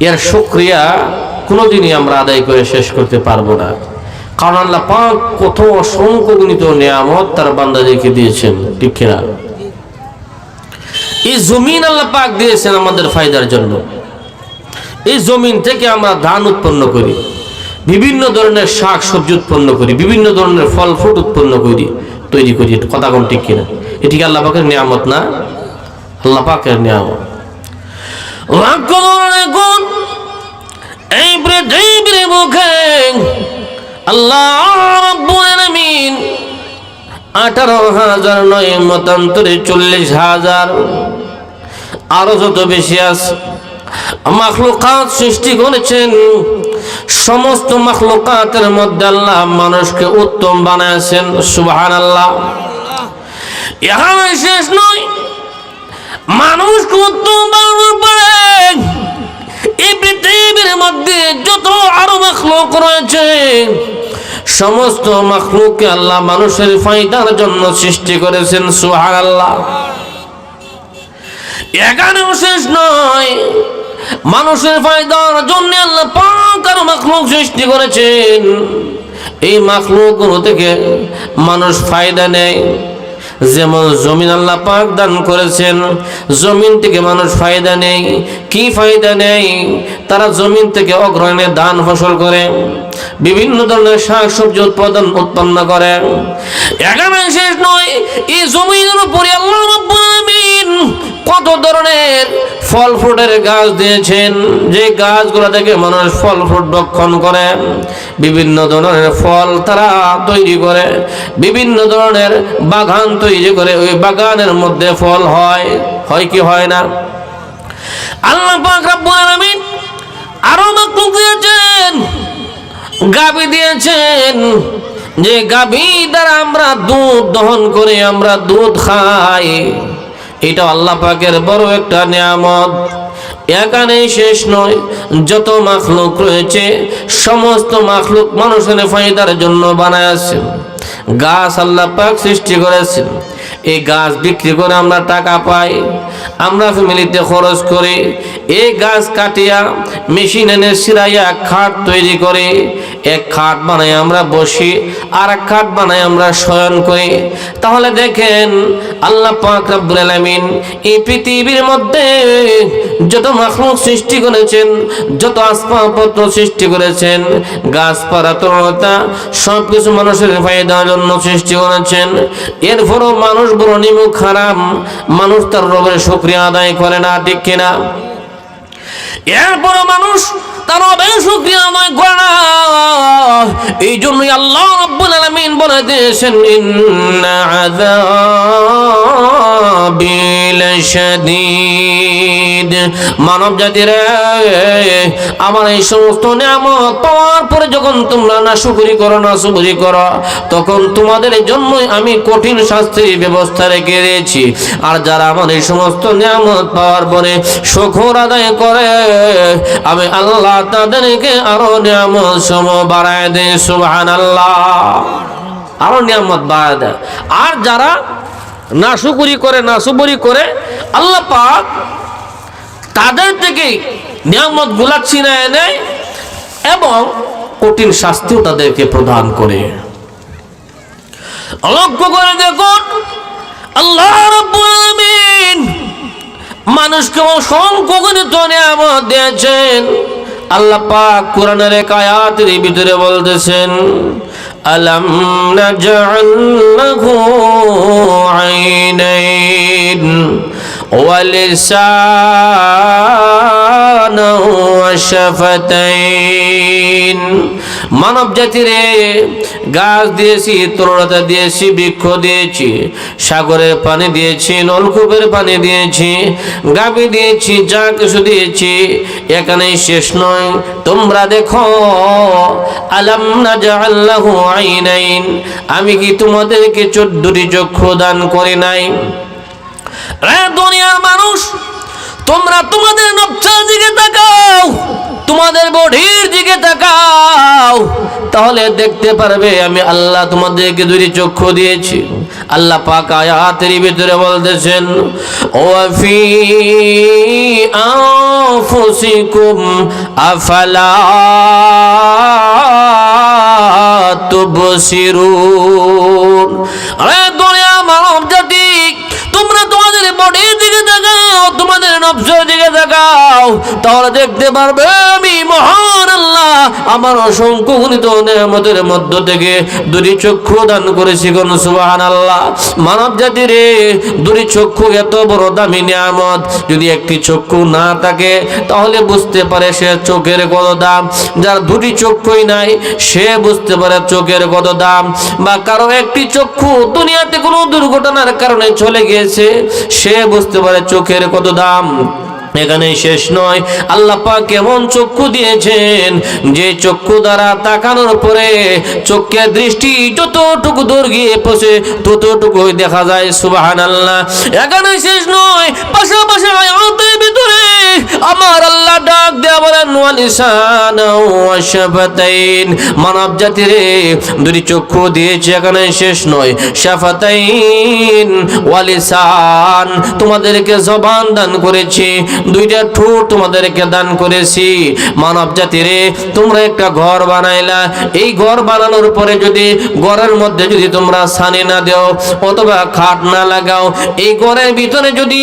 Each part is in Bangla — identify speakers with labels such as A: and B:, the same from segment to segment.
A: এর শুকরিয়া কোনোদিনই আমরা আদায় করে শেষ করতে পারবো না। কারণ আল্লাহ পাক কত অসংখ্য গণিত নিয়ামত তার বান্দাদেরকে দিয়েছেন, ঠিক কিনা? এই জমিন আল্লাহ পাক দিয়েছেন আমাদের ফায়দার জন্য। এই জমিন থেকে আমরা ধান উৎপন্ন করি, বিভিন্ন ধরনের শাক সবজি উৎপন্ন করি, বিভিন্ন ধরনের ফল ফ্রুট উৎপন্ন করি, তৈরি করি। কথা কোন ঠিক কিনা? এটি আল্লাহ পাকের নিয়ামত না? আল্লাহ পাকের নিয়ামত। এই পৃথিবীর মুখে আল্লাহ রাব্বুল আলামিন 18,000 নয় মতান্তরে 40,000 আরো যত বেশি আছে মাখলুকাত সৃষ্টি করেছেন। সমস্ত মাখলুকাতের মধ্যে আল্লাহ মানুষকে উত্তম বানাইছেন। সুবহানাল্লাহ। এখানে শেষ নয়, মানুষকে উত্তম বানানোর পরে এই পৃথিবীর মধ্যে যত আরো মাখলুক রয়েছে সমস্ত মাখলুককে আল্লাহ মানুষের ফায়দার জন্য সৃষ্টি করেছেন। সুবহানাল্লাহ। এখানেও শেষ নয়, মানুষের ফায়দার জন্য আল্লাহ পাক আরো মাখলুক সৃষ্টি করেছেন। এই মাখলুকগুলো থেকে মানুষ ফায়দা নেয়। যেমন জমিন আল্লাহ পাক দান করেছেন, জমিন থেকে মানুষ ফায়দা নেয়। কি ফায়দা নেয়? তারা জমিন থেকে অগ্রহণে ধান ফসল করে, বিভিন্ন ধরনের শাক সবজি উৎপন্ন করে। এখানে শেষ নয়, এই জমিনের উপরে আল্লাহ রাব্বুল আলামিন কত ধরনের ফল ফ্রুটের গাছ দিয়েছেন, যে গাছগুলো থেকে মানুষ ফল ফ্রুট ভক্ষণ করে, বিভিন্ন ধরনের ফল তারা তৈরি করে, বিভিন্ন ধরনের বাগান তৈরি করে। ওই বাগানের মধ্যে ফল হয় কি হয় না? আল্লাহ পাক রব্বুল আলামিন আরো মাখলুক দিয়েছেন, গাভী দিয়েছেন, যে গাভী দ্বারা আমরা দুধ দহন করে আমরা দুধ খাই। এটা আল্লাহ পাকের বড় একটা নিয়ামত। এখানে শেষ নয়, যত মাখলুক রয়েছে সমস্ত মাখলুক মানুষের ফায়দার জন্য বানাইছেন। গাছ আল্লাহ পাক সৃষ্টি করেছেন, এই গাছ বিক্রি করে আমরা টাকা পাই, আমরা ফ্যামিলিতে খরচ করি। এই গাছ কাটিয়া মেশিন এনে সিরাইয়া খাট তৈরি করে, এক খাট বানাই আমরা বসি, আর এক খাট বানাই আমরা শয়ন করি। তাহলে দেখেন আল্লাহ পাক রব্বুল আলামিন এই পৃথিবীর মধ্যে যত মাখলুক সৃষ্টি করেছেন, যত আসবাবপত্র সৃষ্টি করেছেন, গাছপালা তরুণতা সবকিছু মানুষের ফায়দার জন্য সৃষ্টি করেছেন। এরপরও মানুষ বড় নিমুখ খারাপ, মানুষ তার রবের শুকরিয়া আদায় করে না, ঠিক কিনা? এরপরও মানুষ তার রবের শুকরিয়া আদায় করে না। এই জন্যই আল্লাহ রাব্বুল আলামিন বলে দিয়েছেন, ইন্না আযাবি লাশাদীদ। মানব জাতির আমার এই সমস্ত নিয়ামত পাওয়ার পরে যখন তোমরা নাশুকরি করো, নাশুকরি করো, তখন তোমাদের জন্যই আমি কঠিন শাস্তির ব্যবস্থা রেখে দিয়েছি। আর যারা আমার এই সমস্ত নিয়ামত পাওয়ার পরে শুকর আদায় করে, আমি আল্লাহ তাদেরকে আরো নিয়ামত সমূহ বাড়ায় দেয়। সুবহানাল্লাহ। আরো নিয়ামত বাড়ায় দেয়। আর যারা নাশুকরি করে, নাশুকরি করে, আল্লাহ পাক তাদের থেকে নিয়ামত গুলা ছিনায় নেয় এবং কঠিন শাস্তিও তাদেরকে প্রদান করে। লক্ষ্য করে দেখুন, আল্লাহ রাব্বুল আলামিন মানুষকে অসংখ্য গণিত নিয়ামত দিয়েছেন। আল্লাহ পাক কোরআনের এক আয়াতের ভিতরে বলতেছেন, আলাম নাজআল লাহু আইনাইন ওয়া লিসানান ওয়া শাফাতাইন। মানব জাতিরে গাছ দিয়েছি, তরুণতা দিয়েছি, বৃক্ষ দিয়েছি, সাগরের পানি দিয়েছি, নলকূপের পানি দিয়েছি, গাভী দিয়েছি, যা কিছু দিয়েছি। এখানেই শেষ নয়, তোমরা দেখো, আলাম নাজআল লাহু আইনাইন, আমি কি তোমাদেরকে 14টি চক্ষু দান করি নাই? রে দুনিয়ার মানুষ, তোমরা তোমাদের নফসের দিকে তাকাও, তোমাদের বডির দিকে তাকাও, তাহলে দেখতে পারবে আমি আল্লাহ তোমাদেরকে দুটি চক্ষু দিয়েছি। আল্লাহ পাক আয়াতের ভিতরে বলতেছেন ওয়া ফি আনফুসিকুম আফালা তুবসিরুন। আরে দুনিয়া মানব জাতি, তোমরা তোমাদের বডির দিকে তাকাও, তোমাদের নফসের দিকে তাকাও, তাহলে দেখতে পারবে আমি মহান আল্লাহ আমার অসংখ্য গণিত নিয়ামতের মধ্য থেকে দুটি চক্ষু দান করেছি। কোন সুবহানাল্লাহ। মানব জাতির দুটি চক্ষু এত বড় দামি নিয়ামত, যদি একটি চক্ষু না থাকে তাহলে বুঝতে পারে সে চোখের কত দাম। যার দুটি চক্ষুই নাই সে বুঝতে পারে চোখের কত দাম। বা কারো একটি চক্ষু দুনিয়াতে কোনো দুর্ঘটনার কারণে চলে গিয়েছে, সে বুঝতে পারে চোখের কত দাম। এখানে শেষ নয়, আল্লাহ পাক কেমন চক্ষু দিয়েছেন যে চক্ষু দ্বারা তাকানোর পরে চোখের দৃষ্টি যতটুকু দূর গিয়ে পৌঁছে ততটুকুই দেখা যায়। সুবহানাল্লাহ। এখানে শেষ নয়, পাশাপাশি আয়াতের ভিতরে আমার আল্লাহ ডাক দেয়া বলেন ওয়ালিসানা ওয়া শাফাতাইন। মানব জাতিরে দুটি চক্ষু দিয়েছে, এখানে শেষ নয়, শাফাতাইন ওয়ালিসান, তোমাদেরকে জবান দান করেছি, দুইটা ঠোঁট তোমাদেরকে দান করেছি। মানব জাতিরে তোমরা একটা ঘর বানাইলা, এই ঘর বানানোর পরে যদি ঘরের মধ্যে যদি তোমরা ছানি না দাও অথবা খাট না লাগাও, এই ঘরের ভিতরে যদি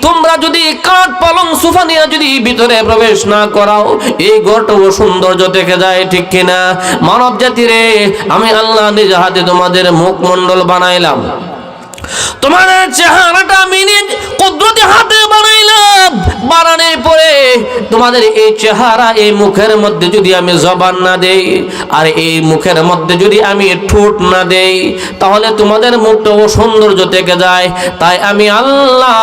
A: তোমরা যদি কাঠ পালং সোফা নিয়ে যদি ভিতরে প্রবেশ না করাও, এই ঘরটাও সৌন্দর্য থেকে যায়, ঠিক কিনা? মানব জাতিরে আমি আল্লাহ নিজ হাতে তোমাদের মুখমণ্ডল বানাইলাম, তোমাদের চেহারাটা আমি নিজ কুদরতি হাতে বানাইলাম। বানানোর পরে তোমাদের এই চেহারা, এই মুখের মধ্যে যদি আমি জবান না দেই আর এই মুখের মধ্যে যদি আমি ঠোঁট না দেই, তাহলে তোমাদের মুখটা সৌন্দর্য থেকে যায়। তাই আমি আল্লাহ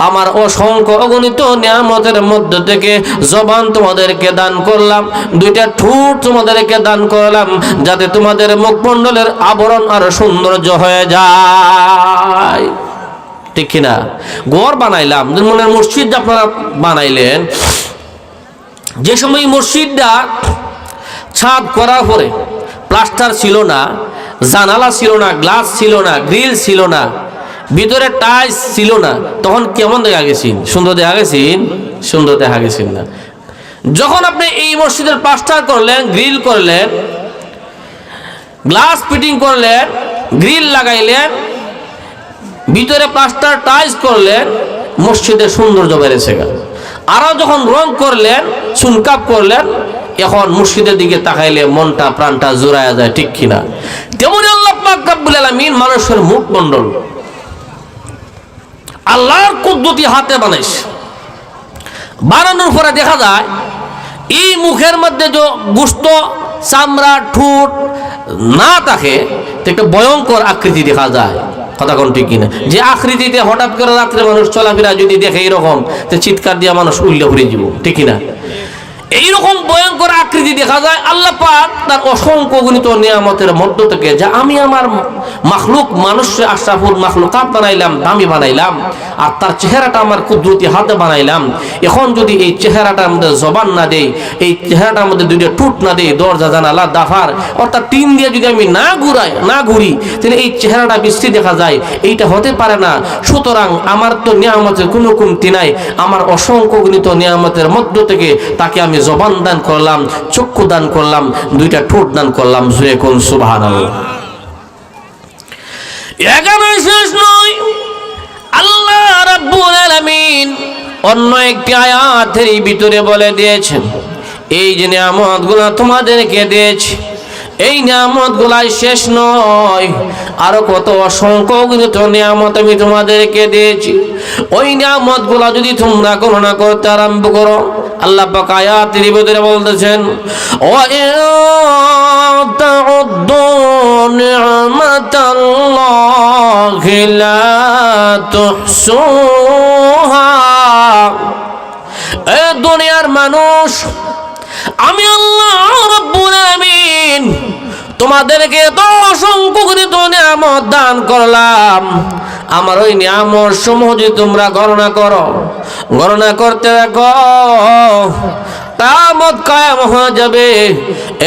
A: আমার অসংখ্য অগণিত নিয়ামতের মধ্য থেকে জবান তোমাদেরকে দান করলাম, দুইটা ঠোঁট তোমাদেরকে দান করলাম, যাতে তোমাদের মুখমণ্ডলের আবরণ আর সৌন্দর্য হয়ে যায়, ঠিক কিনা? ঘর বানাইলাম, মনে মসজিদ আপনারা বানাইলেন, যে সময় মসজিদটা ছাদ করার পরে প্লাস্টার ছিল না, জানালা ছিল না, গ্লাস ছিল না, গ্রিল ছিল না, ভিতরে টাইলস ছিল না, তখন কেমন দেখা গেছেন? সুন্দর দেখা গেছেন? সুন্দর দেখা গেছেন না। যখন আপনি এই মসজিদের প্লাস্টার করলেন, গ্রিল করলেন, গ্লাস ফিটিং করলেন, গ্রিল লাগাইলেন, ভিতরে প্লাস্টার টাইলস করলেন, মসজিদের সৌন্দর্য বেড়েছে। আরো যখন রং করলেন, সুনকাপ করলেন, এখন মসজিদের দিকে তাকাইলে মনটা প্রাণটা জোড়ায় যায়, ঠিক কিনা? তেমনি আল্লাহ পাক রব্বুল আলামিন মানুষের মুখমণ্ডল আল্লাহর কুদরতি হাতে বানাইছে। বানানোর পরে দেখা যায় এই মুখের মধ্যে যে গোশত, চামড়া, ঠোঁট না থাকে, একটা ভয়ঙ্কর আকৃতি দেখা যায়। কথা কোন ঠিক কিনা? যে আকৃতিতে হঠাৎ করে রাত্রে মানুষ চলাফেরা যদি দেখে এইরকম, তো চিৎকার দিয়ে মানুষ উল্লে ঘুরে যাব, ঠিক কিনা? এইরকম ভয়ঙ্কর আকৃতি দেখা যায়। আল্লাহ পাক তার অসংখ্য গণিত নিয়ামতের মধ্য থেকে, যা আমি আমার মাখলুক মানুষের আশরাফুল মাখলুকাত বানাইলাম, দামি বানাইলাম, আর তার চেহারাটা আমার কুদরতি হাতে বানাইলাম। এখন যদি এই চেহারাটার মধ্যে জবান না দেই, এই চেহারাটার মধ্যে দুইটা টুট না দেই, দরজা জানালা দাফার অর্থাৎ টিন দিয়ে যদি আমি না ঘুরি, তাহলে এই চেহারাটা বিশ্রী দেখা যায়। এইটা হতে পারে না। সুতরাং আমার তো নিয়ামতের কোনো কমতি নাই, আমার অসংখ্য গণিত নিয়ামতের মধ্য থেকে তাকে আমি জবান দান করলাম, চক্ষু দান করলাম, দুইটা ঠোঁট দান করলাম। জোরে কোন সুবহানাল্লাহ। এখানে শেষ নয়, আল্লাহ রাব্বুল আলামিন অন্য একটি আয়াতের ভিতরে বলে দিয়েছেন, এই যে নিয়ামতগুলো তোমাদেরকে দিয়েছি, এই নিয়ামতগুলাই শেষ নয়, আরো কত অসংখ্য অগণিত নিয়ামত আমি তোমাদেরকে দিয়েছি। ওই নিয়ামতগুলা যদি তোমরা গণনা করতে আরম্ভ করো, আল্লাহ পাক আয়াতের ভিতরে বলতেছেন ওয়া ইন তাউদ্দু নি'মাতাল্লাহি লা তুহসুহা। এ দুনিয়ার মানুষ, আমি আল্লাহ রাব্বুল আলামিন তোমাদেরকে তো অসংখ্য গণিত নিয়ামত দান করলাম। আমার ওই নিয়ামত সমূহ যদি তোমরা গণনা করো, গণনা করতে দেখো, কিয়ামত কায়েম হয়ে যাবে।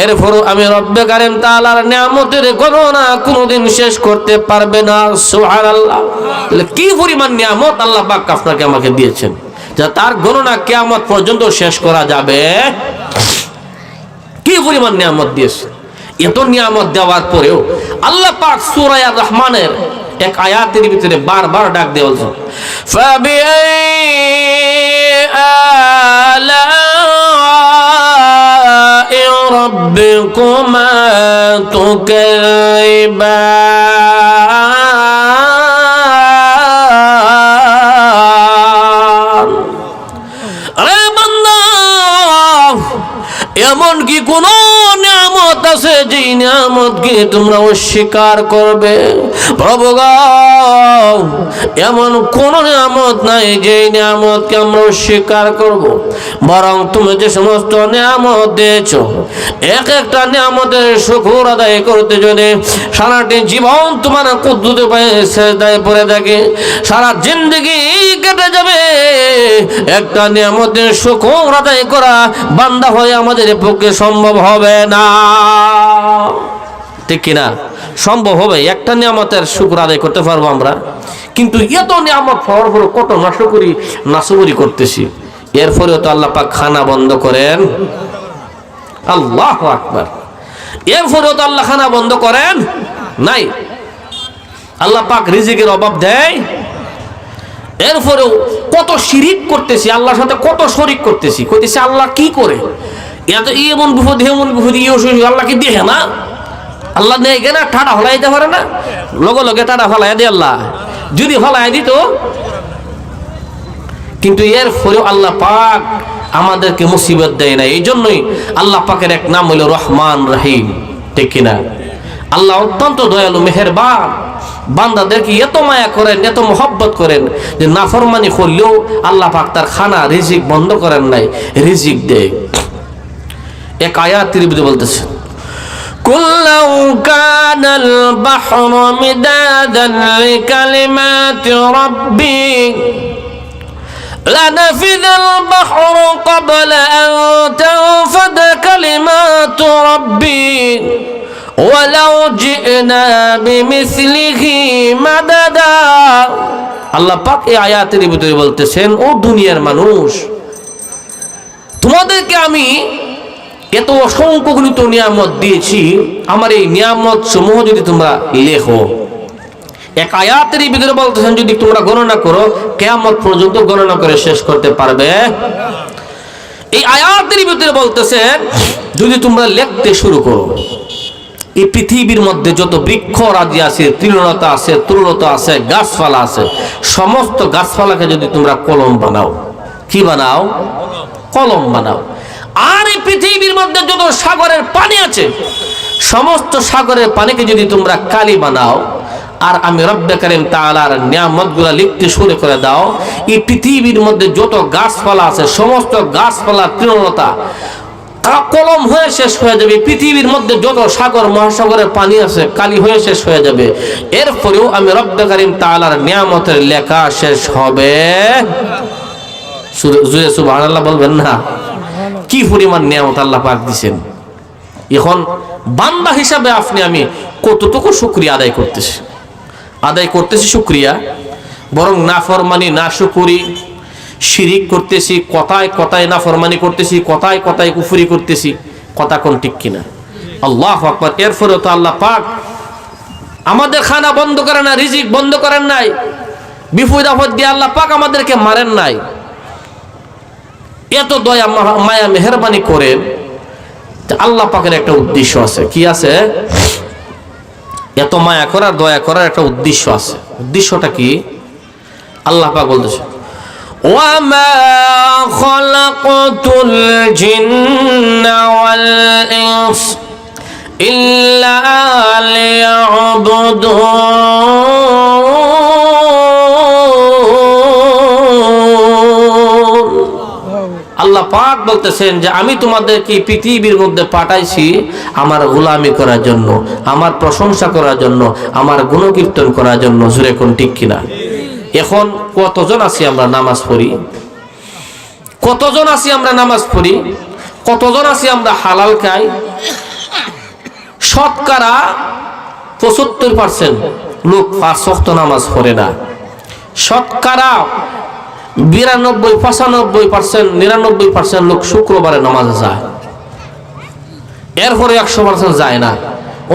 A: এরপরও আমি রব্বে কারিম তাআলার নিয়ামতের গণনা কোনোদিন শেষ করতে পারবে না। সুবহানাল্লাহ। তাহলে কি পরিমাণ নিয়ামত আল্লাহ পাক আপনাকে আমাকে দিয়েছেন, যা তার গণনা কিয়ামত পর্যন্ত শেষ করা যাবে। কি পরিমাণ নিয়ামত দিয়েছে। এত নিয়ামত দেওয়ার পরেও আল্লাহ পাক সূরা আর রহমানের এক আয়াতের ভিতরে বারবার ডাক দিয়ে বলছেন, ফাবিআই রাব্বিকুমা তুকাযিবান। আরে বান্দা, এমন কি কোন নিয়ামত আছে যেই নিয়ামতকে তোমরা অস্বীকার করবে? প্রভু গো, এমন কোন নিয়ামত নাই যেই নিয়ামতকে আমরা অস্বীকার করব। বরং তুমি যে সমস্ত নিয়ামত দিয়েছো, এক একটা নিয়ামতের শুকর আদায় করতে যদি সারাটি জীবন তোমার কুদরতে পায়ে সেজদায় পড়ে থাকে, সারা জিন্দেগি কেটে যাবে। একটা নিয়ামতের শুকর আদায় করা বান্দা হয়ে আমাদের পক্ষে সম্ভব হবে না, ঠিক কিনা? সম্ভব হবে? একটা নিয়ামতের শুকর আদায় করতে পারবো আমরা? কিন্তু এত নিয়ামত পাওয়ার পরে কত নাশকরি করতেছি। এরপরেও তো আল্লাহ পাক খানা বন্ধ করেন। আল্লাহু আকবার। এরপরেও তো আল্লাহ খানা বন্ধ করেন নাই। আল্লাহ পাক রিজিকের অভাব দেয়। এরপরেও কত শিরিক করতেছি, আল্লাহর সাথে কত শরিক করতেছি। কইতেছি আল্লাহ কি করে এত এমন বিপদ এমন বিপদ আল্লাহ কি দেখে না? আল্লাহ নেই কেনা ঠাডা হলাইতে পারে না? লগে লগে ঠাডা হলাই দিয়ে আল্লাহ যদি হলাই দিত। কিন্তু এর ফলেও আল্লাহ পাক আমাদেরকে মুসিবত দেয় না। এই জন্যই আল্লাহ পাকের এক নাম হলো রহমান রহিম, ঠিক কিনা? আল্লাহ অত্যন্ত দয়ালু মেহেরবান। বান্দাদেরকে এত মায়া করেন, এত মোহব্বত করেন যে নাফরমানি করলেও আল্লাহ পাক তার খানা রিজিক বন্ধ করেন নাই, রিজিক দেয়। এক আয়াতের ভিতরে বলতেছে, কুল লাউ কানাল বাহরু মিদাদান লিকালিমাতি রাব্বি লানাফিদাল বাহরু ক্বাবলা আন তানফাদা কালিমাতু রাব্বি ওয়ালাউ জি'না বিমিসলিহি মাদাদা। আল্লাহ পাক এই আয়াতের ভিতরে বলতেছেন, ও দুনিয়ার মানুষ, তোমাদেরকে আমি এত অসংখ্য গণিত নিয়ামত দিয়েছি। আমার এই নিয়ামত সমূহ যদি তোমরা লেখো, এক আয়াতের ভিতরে বলতেছেন যদি তোমরা গণনা করো, কিয়ামত পর্যন্ত গণনা করে শেষ করতে পারবে। এই আয়াতের ভিতরে বলতেছেন যদি তোমরা লিখতে শুরু করো, এই পৃথিবীর মধ্যে যত বৃক্ষ রাজি আছে, তৃণলতা আছে, তরুলতা আছে, গাছপালা আছে, সমস্ত গাছপালাকে যদি তোমরা কলম বানাও, কি বানাও? কলম বানাও। আর এই পৃথিবীর মধ্যে যত সাগরের পানি আছে, সমস্ত সাগরের পানিকে যদি তোমরা কালি বানাও, আর আমি রব্বে কারিম তাআলার নিয়ামতগুলো লিখতে শুরু করে দাও, এই পৃথিবীর মধ্যে যত গাছপালা আছে, সমস্ত গাছপালা তৃণলতা কলম হয়ে শেষ হয়ে যাবে। পৃথিবীর মধ্যে যত সাগর মহাসাগরের পানি আছে, কালি হয়ে শেষ হয়ে যাবে। এরপরেও আমি রব্বে কারিম তাআলার নিয়ামতের লেখা শেষ হবে। সুবহানাল্লাহ বলবেন না? কি পরিমাণ নিয়ামত আল্লাহ পাক দিয়েছেন। এখন বান্দা হিসাবে আপনি আমি কতটুকু শুকরিয়া আদায় করতেছি শুকরিয়া, বরং নাফরমানি, নাশুকরি, শিরিক করতেছি, কথায় কথায় নাফরমানি করতেছি, কথায় কথায় কুফরি করতেছি। কথা কোন ঠিক কিনা? আল্লাহু আকবার। এরপরেও তো আল্লাহ পাক আমাদের খানা বন্ধ করেন না, রিজিক বন্ধ করেন নাই, বিপদ আপদ দিয়ে আল্লাহ পাক আমাদেরকে মারেন নাই। এত দয়া মায়া মেহেরবানি করেন। আল্লাহ পাকের একটা উদ্দেশ্য আছে। কি আছে? এত মায়া করার, দয়া করার একটা উদ্দেশ্য আছে। উদ্দেশ্যটা কি? আল্লাহ পাক বলতেছে, ওয়ামা খালাকতুল জিন্না ওয়াল ইনস ইল্লা লিয়াবুদুন। আল্লাহ পাক বলতেছেন যে আমি তোমাদেরকে পৃথিবীর মধ্যে পাঠাইছি আমার গোলামি করার জন্য, আমার প্রশংসা করার জন্য, আমার গুণকীর্তন করার জন্য। জোরে কোন ঠিক কিনা? এখন কতজন আছি আমরা নামাজ পড়ি? কতজন আছি আমরা নামাজ পড়ি? কতজন আছি আমরা হালাল খাই? শতকরা 75% লোক 5 ওয়াক্ত নামাজ পড়ে না। শতকরা 92, 95%, 99% লোক শুক্রবারে নামাজে যায়। এরপরে 100% যায় না।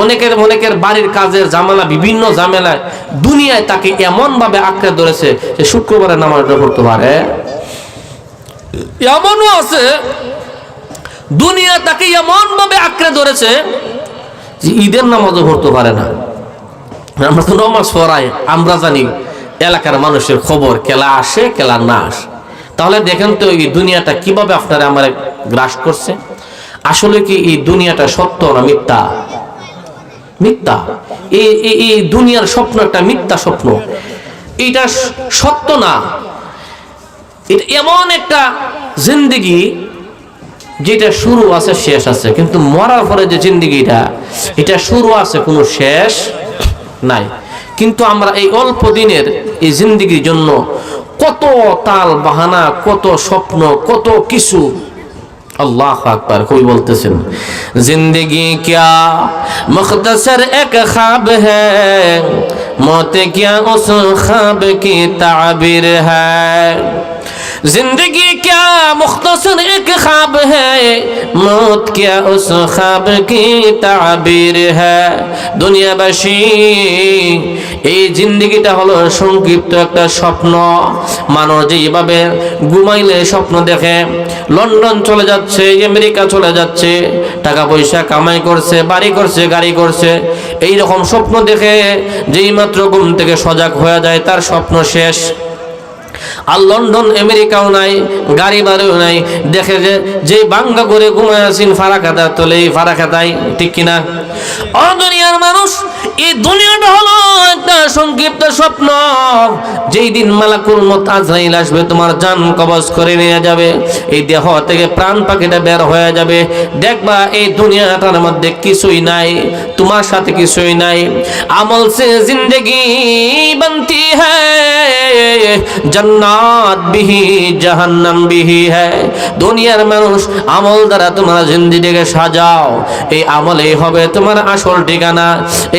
A: অনেকের বাড়ির কাজের ঝামেলা, বিভিন্ন ঝামেলায় দুনিয়ায় তাকে এমন ভাবে আঁকড়ে ধরেছে যে শুক্রবারে নামাজটা পড়তে পারে। এমনও আছে দুনিয়া তাকে এমন ভাবে আঁকড়ে ধরেছে যে ঈদের নামাজও পড়তে পারে না। আমরা তো নামাজ পড়াই, আমরা জানি এলাকার মানুষের খবর, কেলা আসে কেলা না আসে। তাহলে দেখেন তো এই দুনিয়াটা কিভাবে আপনারা আমার গ্রাস করছে। আসলে কি এই দুনিয়াটা সত্য না মিথ্যা? মিথ্যা। এই দুনিয়ার স্বপ্ন একটা মিথ্যা স্বপ্ন, এটা সত্য না। এটা এমন একটা জিন্দেগি যেটা শুরু আছে শেষ আছে, কিন্তু মরার পরে যে জিন্দেগিটা, এটা শুরু আছে কোনো শেষ নাই। কিন্তু আমরা এই অল্প দিনের এই জিন্দেগির জন্য কত তাল বাহানা, কত স্বপ্ন, কত কিছু। अल्लाह अकबर। कोई बोलते जिंदगी क्या मुख्तसर एक ख्वाब है, मौत क्या उस ख्वाब की ताबीर है। जिंदगी क्या मुख्तसर एक ख्वाब है, मौत क्या उस ख्वाब की ताबीर है। দুনিয়াবাসী, এই জিন্দেগিটা হলো সংক্ষিপ্ত একটা স্বপ্ন। মানুষ যেভাবে ঘুমাইলে স্বপ্ন দেখে, লন্ডন চলে যাচ্ছে, আমেরিকা চলে যাচ্ছে, টাকা পয়সা কামাই করছে, বাড়ি করছে, গাড়ি করছে, এই রকম স্বপ্ন দেখে যেই মাত্র ঘুম থেকে সজাগ হয়ে যায় তার স্বপ্ন শেষ। আর লন্ডন আমেরিকাও নাই, গাড়ি বাড়িও নাই, দেখে যে বাঙ্গা করে ঘুমায় আছেন ফারাখাতার তলে, এই ফারাখাতায়, ঠিক কিনা? ও দুনিয়ার মানুষ, এই দুনিয়াটা হলো একটা সংক্ষিপ্ত স্বপ্ন। যেই দিন মালাকুল মউত আজরাইল আসবে, তোমার জান কবজ করে নিয়ে যাবে, এই দেহ থেকে প্রাণ পাখিটা বের হয়ে যাবে, দেখবা এই দুনিয়াটার মধ্যে কিছুই নাই, তোমার সাথে কিছুই নাই। আমল সে জিন্দগি बनती है, জান্নাত বিহি জাহান্নাম বিহি है। দুনিয়ার মানুষ, আমল দ্বারা তোমার জিন্দেগিকে সাজাও। এই আমলেই হবে তোমার আসল ঠিকানা,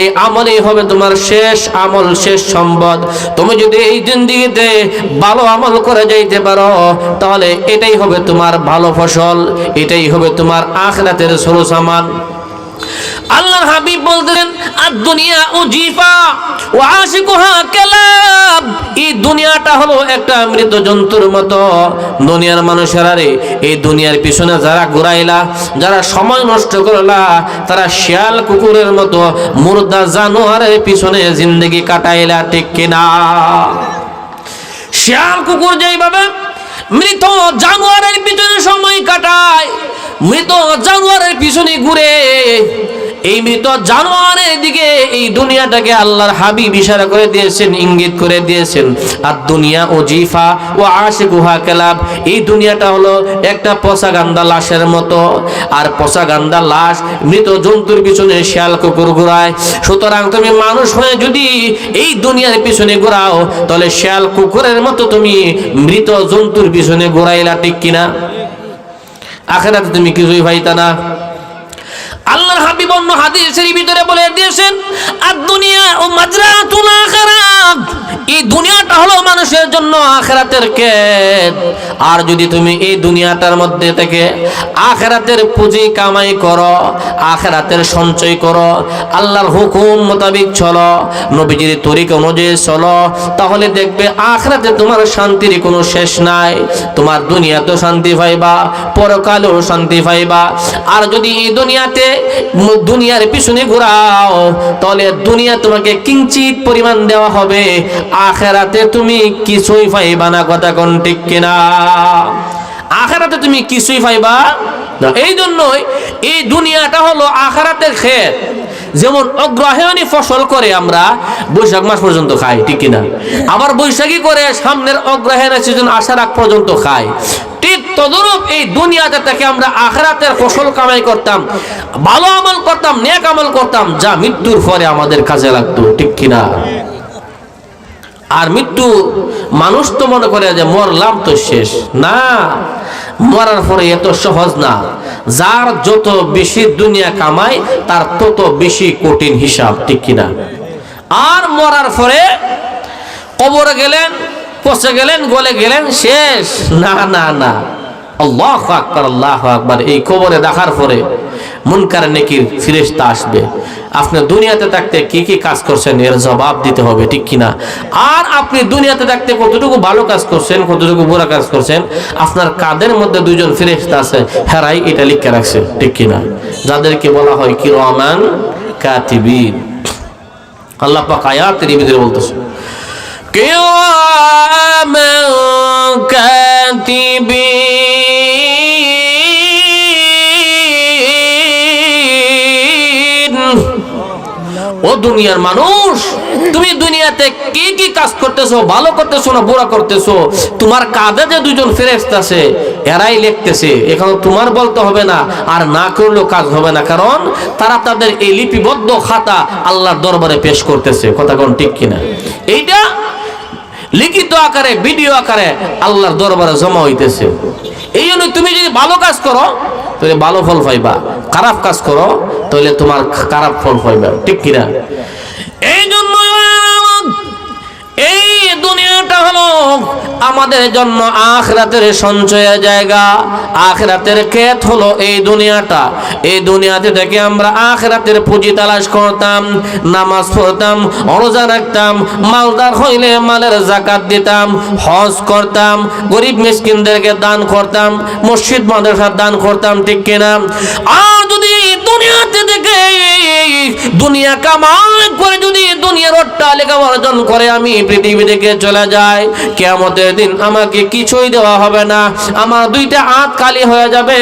A: এই আমলেই হবে তোমার শেষ আমল, শেষ সম্পদ। তুমি যদি এই জিন্দেগিতে ভালো আমল করে যাইতে পারো, তাহলে এটাই হবে তোমার ভালো ফসল, এটাই হবে তোমার আখিরাতের সরসামান। আল্লাহর হাবিব বলতেন, আর দুনিয়া উজিফা ওয়া আশিকুহা কালাব। এই দুনিয়াটা হলো একটা মৃত জন্তুর মতো। দুনিয়ার মানুষেরা রে, এই দুনিয়ার পিছনে যারা ঘুরাইলা, যারা সময় নষ্ট করলা, তারা শিয়াল কুকুরের মতো মুর্দা জানোয়ারের পিছনে জিন্দেগি কাটাইলা, ঠিক কিনা? শিয়াল কুকুর যেইভাবে মৃত জানোয়ারের পিছনে সময় কাটায়, মৃত জানোয়ারের পিছনে ঘুরে, এই মৃত জানোয়ারের দিকে এই দুনিয়াটাকে আল্লাহর হাবিব ইশারা করে দিয়েছেন, ইঙ্গিত করে দিয়েছেন। আর দুনিয়া উজিফা ও আশিকুহা কালাব। এই দুনিয়াটা হলো একটা পচা গান্দা লাশের মতো, আর পচা গান্দা লাশ মৃত জন্তুর পিছনে শিয়াল কুকুর ঘুরায়। সুতরাং তুমি মানুষ হয়ে যদি এই দুনিয়ার পিছনে ঘোরাও, তাহলে শিয়াল কুকুরের মতো তুমি মৃত জন্তুর পিছনে ঘোরাইলা, ঠিক কিনা? আখিরাতে তুমি কিছুই পাইতা না। আল্লাহর হাবিব অন্য হাদিসের ভিতরে বলে দিয়েছেন, আর দুনিয়া ও মাজরাতুল আখিরাত। এই দুনিয়াটা হলো মানুষের জন্য আখিরাতের ক্ষেত। আর যদি তুমি এই দুনিয়াটার মধ্যে থেকে আখিরাতের পুঁজি কামাই করো, আখিরাতের সঞ্চয় করো, আল্লাহর হুকুম মোতাবেক চলো, নবীজির তরিকা অনুযায়ী চলো, তাহলে দেখবে আখিরাতে তোমার শান্তির কোনো শেষ নাই। তোমার দুনিয়াতেও শান্তি পাইবা, পরকালেও শান্তি পাইবা। আর যদি এই দুনিয়ার পিছনে ঘোরাও, তাহলে দুনিয়া তোমাকে কিঞ্চিত পরিমাণ দেওয়া হবে, আখিরাতে তুমি কিছুই পাইবা না। কথা কোন ঠিক কিনা? আখিরাতে তুমি কিছুই পাইবা না। এই জন্যই এই দুনিয়াটা হলো আখিরাতের ক্ষেত। যেমন অগ্রহায়ণী ফসল করে আমরা বৈশাখ মাস পর্যন্ত খাই, ঠিক কিনা? আবার বৈশাখী করে সামনের অগ্রহায়ণের সিজন আসার আগ পর্যন্ত খাই। ঠিক তদরূপ এই দুনিয়াতে থেকে আমরা আখিরাতের ফসল কামাই করতাম, ভালো আমল করতাম, নেক আমল করতাম, যা মৃত্যুর পরে আমাদের কাজে লাগতো, ঠিক কিনা? আর মৃত্যু, মানুষ তো মনে করে যে মরলাম তো শেষ, না, মরার পরে এত সহজ না। যার যত বেশি দুনিয়া কামায় তার তত বেশি কঠিন হিসাব, ঠিক কিনা? আর মরার পরে কবরে গেলেন, পচে গেলেন, গলে গেলেন, শেষ, না না না। আল্লাহু আকবার, আল্লাহু আকবার। এই কবরে দেখার পরে মুনকার নেকির ফেরেশতা আসবে। আপনি দুনিয়াতে থাকতে কি কি কাজ করছেন এর জবাব দিতে হবে, ঠিক কিনা? আর আপনি দুনিয়াতে থাকতে কতটুকু ভালো কাজ করছেন, কতটুকু বুরা কাজ করছেন, আপনার কাঁধের মধ্যে দুইজন ফেরেশতা আছে, হেরাই এটা লিখে রাখছে, ঠিক কিনা? যাদেরকে বলা হয় কিরামান কাতিবিন। আল্লাহ পাক আয়াতের ভিতরে বলতেছে কিরামান কাতিবিন। ও দুনিয়ার মানুষ, তুমি দুনিয়াতে কি কি কাজ করতেছো, ভালো করতেছো না বুরা করতেছো, তোমার কাঁধে যে দুইজন ফেরেশতা আছে এরাই লিখতেছে। এখন তোমার বলতে হবে না, আর না করলেও কাজ হবে না, কারণ তারা তাদের এই লিপিবদ্ধ খাতা আল্লাহর দরবারে পেশ করতেছে। কথা কোন ঠিক কিনা? এইটা লিখিত আকারে, ভিডিও আকারে আল্লাহর দরবারে জমা হইতেছে। এই জন্য তুমি যদি ভালো কাজ করো তাহলে ভালো ফল পাইবা, খারাপ কাজ করো তাহলে তোমার খারাপ ফল পাইবা, ঠিক কিনা? এই জন্য এই দুনিয়াটা হলো আমাদের জন্য আখিরাতের সঞ্চয়ের জায়গা, আখিরাতের ক্ষেত হলো এই দুনিয়াটা। এই দুনিয়াতে থেকে আমরা আখিরাতের পুঁজি তালাশ করতাম, নামাজ পড়তাম, রোজা রাখতাম, মালদার হইলে মালের যাকাত দিতাম, হজ করতাম, গরিব মিসকিনদেরকে দান করতাম, মসজিদ মাদ্রাসা দান করতাম, ঠিক কিনা? আর যদি দুনিয়াতে থেকে দুনিয়া কামাই করে যদি দুনিয়ার অট্টালিকা অর্জন করে আমি পৃথিবী থেকে চলে যাই, কিয়ামতের দিন আমাকে কিছুই দেওয়া হবে না, আমার দুইটা হাত খালি হয়ে যাবে,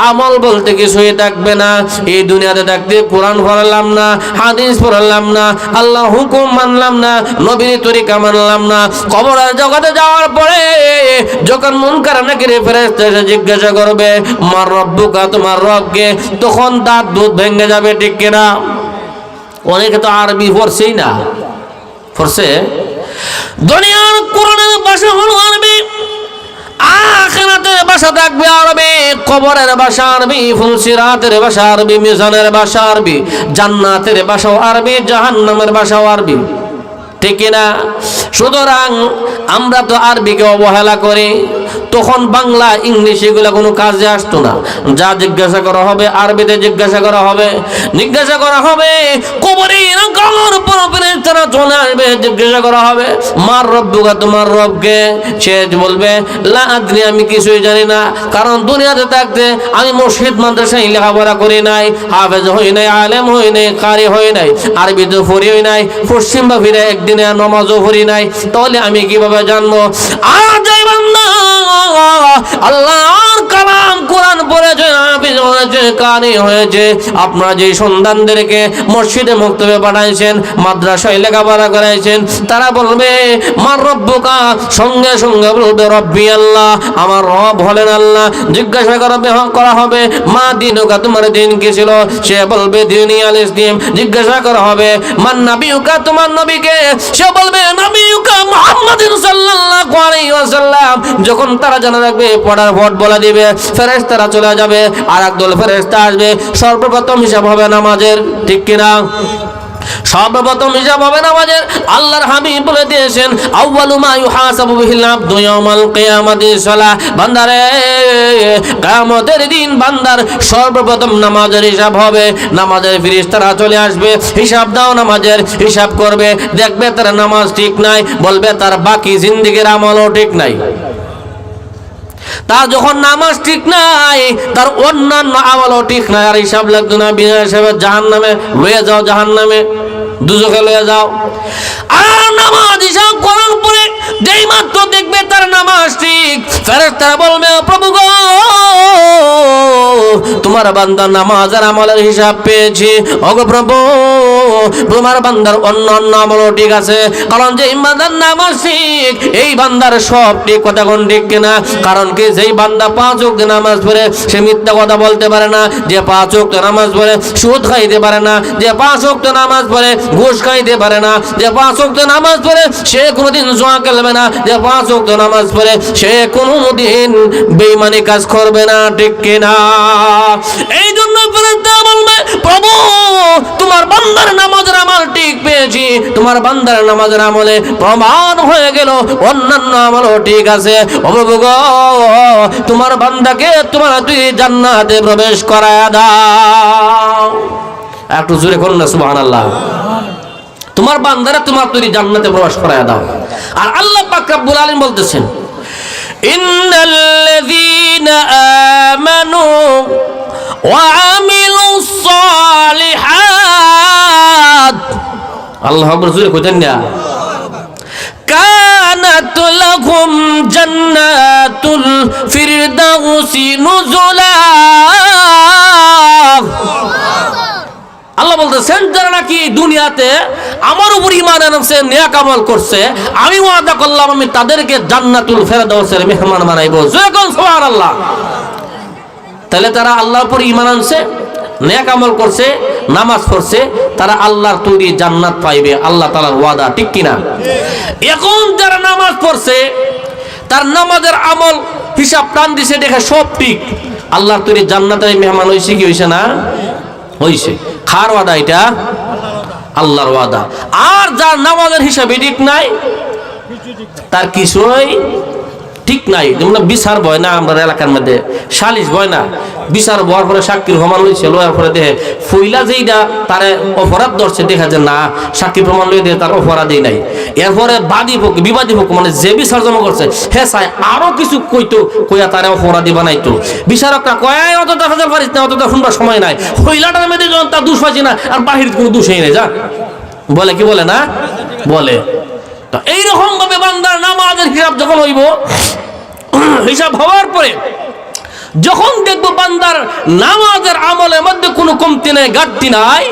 A: আমল বলতে কিছুই থাকবে না। এই দুনিয়াতে থাকতে কোরআন পড়লাম না, হাদিস পড়লাম না, আল্লাহ হুকুম মানলাম না, নবীর তরিকা মানলাম না। কবরের জগতে যাওয়ার পরে যখন মুনকার নাকির ফেরেশতা এসে জিজ্ঞাসা করবে মার রব্বুকা, তোমার রবকে, তখন দাঁত দুধ ভেঙে যাবে, ঠিক কিনা? অনেকে তো আরবি পড়ছেই না, পড়ছে। দুনিয়ার কোরআনের ভাষা হলো আরবি, আখিরাতের ভাষা থাকবে আরবি, কবরের ভাষা আরবি, ফুলসিরাতের ভাষা আরবি, মিজানের ভাষা আরবি, জান্নাতের ভাষাও আরবি, জাহান্নামের ভাষাও আরবি, ঠিক কিনা? সুতরাং আমরা তো আরবিকে অবহেলা করি, তখন বাংলা ইংলিশ এগুলো কোনো কাজে আসতো না। যা জিজ্ঞাসা করা হবে আরবিতে জিজ্ঞাসা করা হবে, জিজ্ঞাসা করা হবে কবরে কালোর উপর ফেরেশতারা চলে আসবে, জিজ্ঞাসা করা হবে মার রব্বুকা, তোমার রবকে। সে বলবে লা আদরি, আমি কিছুই জানি না, কারণ দুনিয়াতে থাকতে আমি মসজিদ মাদ্রাসায় লেখাপড়া করি নাই, হাফেজ হই নাই, আলেম হই নাই, কারি হই নাই, আরবিতে পড়ি হই নাই, পশ্চিম বা ফিরে একদিনে নামাজও পড়ি নাই, তাহলে আমি কিভাবে জানবো? আর যাই বান্দা আল্লাহর কালাম কোরআন পড়েছে, হাফেজ হয়েছে, কারি হয়েছে, আপনারা যে সন্তানদেরকে মসজিদে মক্তবে পাঠাইছেন, মাদ্রাসায় লেখাপড়া করাইছেন, তারা বলবে মার রব্বুকা, সঙ্গে সঙ্গে বলবে রব্বি আল্লাহ, আমার রব হলেন আল্লাহ। জিজ্ঞাসা করা হবে মা দিনুকা, তোমার দিন কি ছিল? সে বলবে দিনী আল ইসলাম। জিজ্ঞাসা করা হবে মান নবিয়ুকা, তোমার নবীকে? সে বলবে নবিয়ুকা মুহাম্মাদুর সাল্লাল্লাহু আলাইহি ওয়াসাল্লাম। যখন তারা জানা রাখবে পড়ার ভোট বলে দিবে, ফেরেশতারা চলে যাবে, আর একদল ফেরেশতা আসবে, সর্বপ্রথম হিসাব হবে নামাজের, ঠিক কিনা? সর্বপ্রথম হিসাব হবে নামাজের। আল্লাহর হাবিব বলে দিয়েছেন আউয়ালু মা ইউহাসাবু বিহিল আবদু ইয়াউমাল কিয়ামাতি সালাহ। বান্দারে, কিয়ামতের দিন বান্দার সর্বপ্রথম নামাজের হিসাব হবে। নামাজের ফেরেশতারা চলে আসবে, হিসাব দাও, নামাজের হিসাব করবে, দেখবে তার নামাজ ঠিক নাই, বলবে তার বাকি জিন্দেগির আমলও ঠিক নাই। তার যখন নামাজ ঠিক নাই, তার অন্যান্য আমলও ঠিক নাই, আর হিসাব লাগতো না, বিনা হিসাবে জাহান্নামে লয়ে যাও, জাহান্নামে দুজকে লয়ে যাও। আর নামাজ হিসাব করার পরে যেই মাত্র দেখবে তার নামাজ ঠিক, ফেরেশতারা বলবে প্রভু গো, তোমার বান্দার নামাজ আর আমলের হিসাব পেয়েছি। ওগো প্রভু, তোমার বান্দার অন্য অন্য আমলও ঠিক আছে, কারণ যে বান্দার নামাজ ঠিক এই বান্দার সব ঠিক। কথা কোন ঠিক কিনা? কারণ কি, যেই বান্দা 5 ওয়াক্ত নামাজ পড়ে সে মিথ্যা কথা বলতে পারে না, যে 5 ওয়াক্ত নামাজ পড়ে সুদ খাইতে পারে না, যে 5 ওয়াক্ত নামাজ পড়ে ঘুষ খাইতে পারে না, যে 5 ওয়াক্ত নামাজ পড়ে সে কোনোদিন জুয়া খেলবে না, যে 5 ওয়াক্ত নামাজ পড়ে সে কোনোদিন বেঈমানি কাজ করবে না। ঠিক কিনা? এই জন্য ফেরেশতা বলবে, প্রভু তোমার বান্দার নামাজের আমল ঠিক পেয়েছি, তোমার বান্দার নামাজের আমলে প্রমাণ হয়ে গেল অন্যান্য আমলও ঠিক আছে। ও প্রভু গো, তোমার বান্দাকে তোমার তুই জান্নাতে প্রবেশ করায় দাও। একটু জোরে করুন না সুবহানাল্লাহ। তোমার বান্দারা তোমার তুই জান্নাতে প্রবেশ করায় দাও। আর আল্লাহ পাক রব্বুল আলামিন বলতেছেন, ইন্নাল্লাযীনা আমানু ওয়া আমিলুস সালিহাত, আল্লাহু আকবার, জোরে কইতেন না, কানাত লাহুম জান্নাতুল ফিরদাউসি নুজুলা। আল্লাহ বলতেছেন, যারা নাকি দুনিয়াতে আমার উপর ঈমান আনছে, নেক আমল করছে, আমি ওয়াদা করলাম আমি তাদেরকে জান্নাতুল ফিরদাউসের মেহমান বানাইবো। যখন সুবহানাল্লাহ। তাহলে তারা আল্লাহর উপর ঈমান আনছে, নেক আমল করছে, নামাজ পড়ছে, তারা আল্লাহর তৈরি জান্নাত পাইবে, আল্লাহ তাআলার ওয়াদা। ঠিক কিনা? এখন যারা নামাজ পড়ছে, তার নামাজের আমল হিসাব টান দিছে, দেখে সব ঠিক, আল্লাহর তৈরি জান্নাতের মেহমান হইছে কি হইছে না? হইছে। কার ওয়াদা এটা? আল্লাহর ওয়াদা। আর যার নামাজের হিসাবে ঠিক নাই, তার কিছুই ঠিক নাই। যেমন বিচার বয় না আমাদের এলাকার মধ্যে, সালিশ বয় না, বিচার বয়ার পরে সাক্ষীর প্রমাণ লইছে, লয়ার পরে দেখে ফইলা যেইটা তারে অপরাধ ধরছে, দেখা যায় না সাক্ষী প্রমাণ লই দিয়ে তার অপরাধই নাই। এরপরে বাদী পক্ষ বিবাদী পক্ষ মানে যে বিচার জমা করছে হে চাই আরো কিছু কইতো, কইয়া তারে অপরাধী বানাইতো। বিচারকরা কয় অতটা হাজার পারিস না, অতটা শুনবার সময় নাই, ফইলাটার মধ্যে যখন তার দোষ পাইছি না, আর বাহির কোনো দোষই নেই, যা বলে কি বলে না বলে। তো এইরকম ভাবে বান্দার নামাজের হিসাব যখন হইব, হিসাব হওয়ার পরে যখন দেখবো বান্দার নামাজের আমলের মধ্যে কোনো কমতি নাই, ঘাটতি নাই,